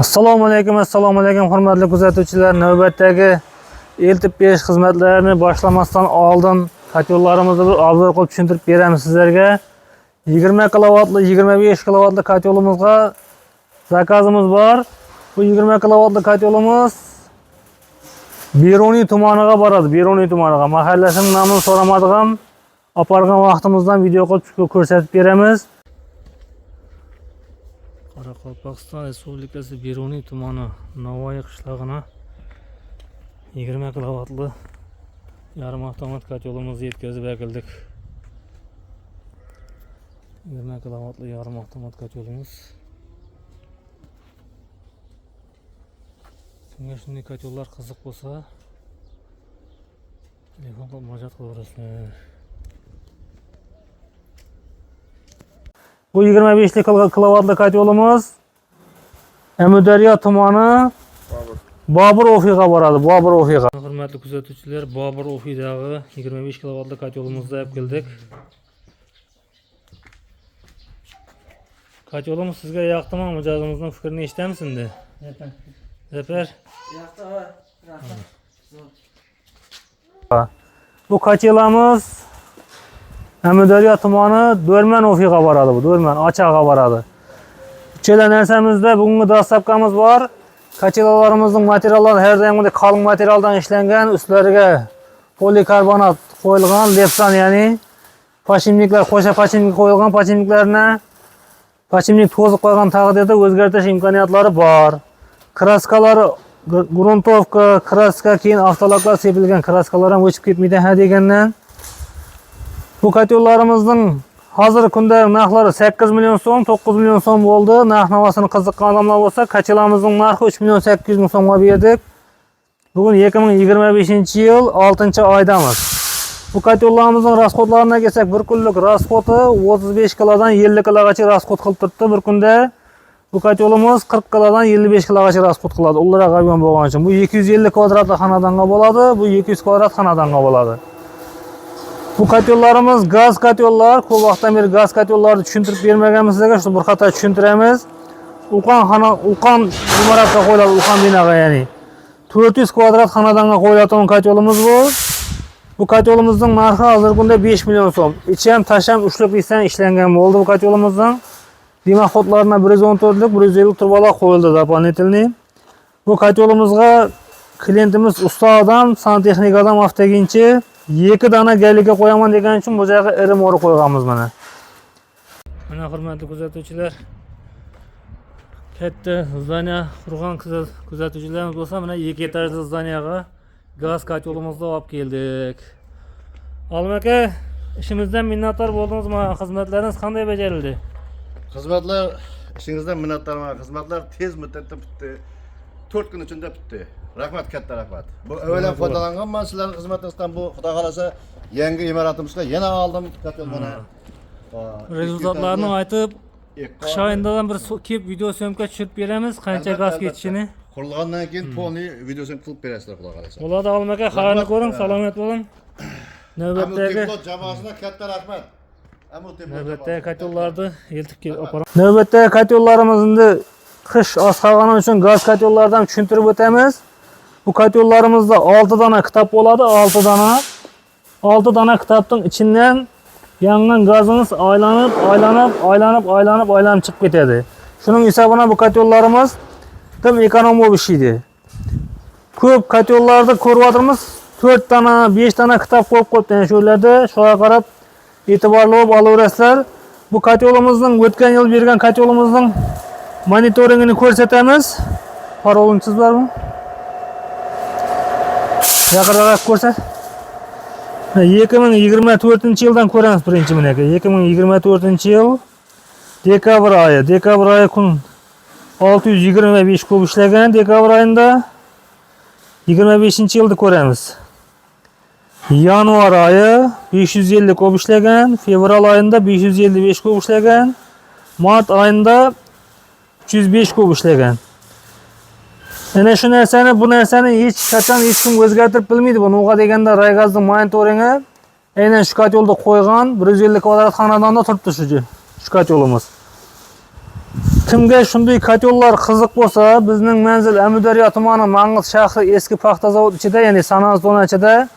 Assalomu alaykum hurmatli kuzatuvchilar. Navbatdagi eltib berish xizmatlarini boshlamasdan oldin kotyollarimizni bir obzor qilib tushuntirib beramiz sizlarga. 20 kilovatli, 25 kilovatli kotyolimizga zakazimiz bor. Bu 20 kilovatli kotyolimiz Beruniy tumaniga boradi. Beruniy tumaniga. Mahallasining nomini so'ramadim. Apargan vaqtimizdan video qilib ko'rsatib beramiz. Qoraqalpog'iston Respublikasi Beruniy tumani Navoiy qishlog'ina 20 kilovatli yarim avtomat kotyolimizni yetkazib keldik. 20 kilovatli yarim avtomat kotyolimiz. Sizga shunday kotyollar qiziq bo'lsa, telefon qilib murojaat qilaverasizlar. Bu 25 kilovatli kotyolimiz Amudaryo tumani Bobur Ofiga boradi. Bobur Ofiga. Hurmatli kuzatuvchilar, Bobur Ofidagi 25 kilovatli kotyolimizni olib keldik. Kotyolimiz sizga yoqdimi? Mijozimizning fikrini eshitamiz endi. Zafer. Yoqdi. Bu kotyolimiz Amudaryo tumani Do'rman Ofiga boradi. Bu Do'rman Ochaga boradi. Uchala narsamizda bugungi dastlabkamiz bor. Kotyolalarimizning materiallari har doimgidek qalin materialdan ishlangan, ustlariga polikarbonat qo'yilgan, lepsan, ya'ni pashimliklar, qo'sha pashimlik qo'yilgan, pashimliklarni pashimlik to'zib qo'ygan taqdirda o'zgartirish imkoniyatlari bor. Kraskalari gruntovka, kraska, keyin avtolaklar sepilgan kraskalar ham o'chib ketmaydi ha degandan. Bu kotyollarimizning hozirgi kunda narxlari 8 million so'm, 9 million so'm bo'ldi. Narx-navosini qiziqqan odamlar bo'lsa, kotyolamizning narxi 3 million 800 ming so'mga berdik. Bugun 2025-yil 6-oydamiz. Bu kotyollarimizning rasxodlariga kelsak, bir kunlik rasxodi 35 kilodan 50 kilogacha rasxod qilib turibdi bir kunda. Bu kotyolimiz 40 kilodan 55 kilogacha rasxod qiladi. Ular g'ayyon bo'lgan uchun. Bu 250 kvadratli xonadonga bo'ladi, bu 200 kvadrat xonadonga bo'ladi. Bu kotyollarimiz gaz kotyollar. Ko'p vaqtdan beri gaz kotyollarini tushuntirib bermaganmiz sizlarga, shu bir qator tushuntiramiz. Ulqon imoratga qo'yiladi, ulqon binoga, ya'ni 400 kvadrat xonadonga qo'yiladigan kotyolimiz bu. Bu kotyolimizning narxi hozirgi kunda 5 million so'm. Ichi ham tash ham uchlikdan ishlangan bo'ldi bu kotyolimizning. Dimoxodlarına 114'lük, 150'lik turbalar qo'yildi doполнительный. Bu kotyolimizga klientimiz usta odam, santexnik odam avtoginchi 2 dona galiga qo'yaman degan uchun bu joyga iri mo'ri qo'yganmiz mana. Mana hurmatli kuzatuvchilar, katta zdaniya qurgan kuzatuvchilarimiz bo'lsa, mana 2 etajli zdaniyaga gaz kotyolimizni olib keldik. Olim aka, ishimizdan minnatdor bo'ldingizmi? Xizmatlaringiz qanday bajarildi? Xizmatlar ishingizdan minnatdorman. Xizmatlar tez muddatda bitdi. 4 kun ichida bitdi. Rahmat, katta rahmat. Bu avvalan foydalanganman sizlarning xizmatingizdan. Bu xudo xolasa yangi imoratimizga yana oldim kotyol mana. Rezultatlarni aytib, qish oyindan bir kelib video syomka tushirib beramiz, qancha gaz ketishini. Qurilgandan keyin to'liq video syomka qilib berasizlar xudo xolasa. Bo'ladi, Olim aka, xayrni ko'ring, salomat bo'ling. Navbatdagi jamoasiga katta rahmat. Navbatdagi kotyollarni eltib kelib operaman. Navbatdagi kotyollarimizni qish oz qolgani uchun gaz kotyollardan tushuntirib o'tamiz. Bu kotyollarimizda 6 dona kitob bo'ladi, 6 dona. 6 dona kitobning ichidan yangan gazimiz aylanib chiqib ketadi. Shuning hisobidan bu kotyollarimiz tam ekonom bo'lib ishlaydi. Ko'p kotyollarda ko'ryapmiz, 4 dona, 5 dona kitob qo'yib qo'yibdi. Yani shularda shoya qarab e'tiborli bo'lib olaverasizlar. Bu kotyolimizning o'tgan yil bergan kotyolimizning monitoringini ko'rsatamiz. Parolingiz bormi? Yaqinroq ko'rsat. 2024-yildan ko'ramiz birinchi mana aka. 2024-yil dekabr oyi kun 625 kub ishlagan. Dekabr oyida 25-yilni ko'ramiz. Yanvar oyi 550 kub ishlagan, fevral oyida 555 kub ishlagan, mart oyida 305 kub ishlagan. Ana shu narsani, bu narsani hech qachon hech kim o'zgartirib bilmaydi. Bu nuga deganda Raygazning monitoringi aynan shu kotyolda qo'ygan 150 kvadrat xonadonda turibdi shu kotyolimiz. Kimge shunday kotellar qiziq bo'lsa, bizning manzil Amudaryo tumani Mang'it shahri eski paxta zavodi ichida, ya'ni San'at zona ichida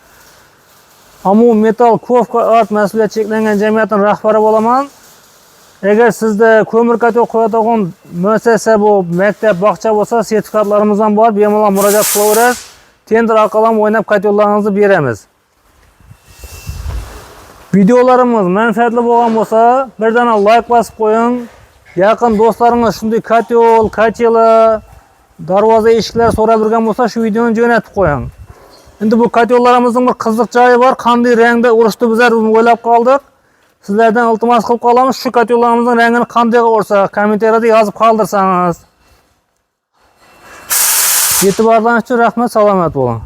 Amu Metal Kovka Art mas'uliyat cheklangan jamiyatining rahbari bo'laman. Agar sizda ko'mir kotel qo'yadigan muassasa bu maktab, bog'cha bo'lsa, sertifikatlarimiz ham bor. Bemalol murojaat qilaverasiz. Tender orqali o'ynab kotellaringizni beramiz. Videolarimiz manfaatli bo'lgan bo'lsa, birdan like bosib qo'ying. Yaqin do'stlaringiz shunday kotel, kotela, darvoza eshiklar so'rab yurgan bo'lsa, shu videoni jo'natib qo'ying. Endi bu kotellarimizning bir qiziq joyi bor. Qanday rangda urishdi bizlar uni o'ylab qoldik. Sizlardan iltimos qilib qolamiz, shu kotellarimizning rangini qanday ursa, kommentariyada yozib qoldirsangiz. E'tiborlaringiz uchun rahmat, salomat bo'ling.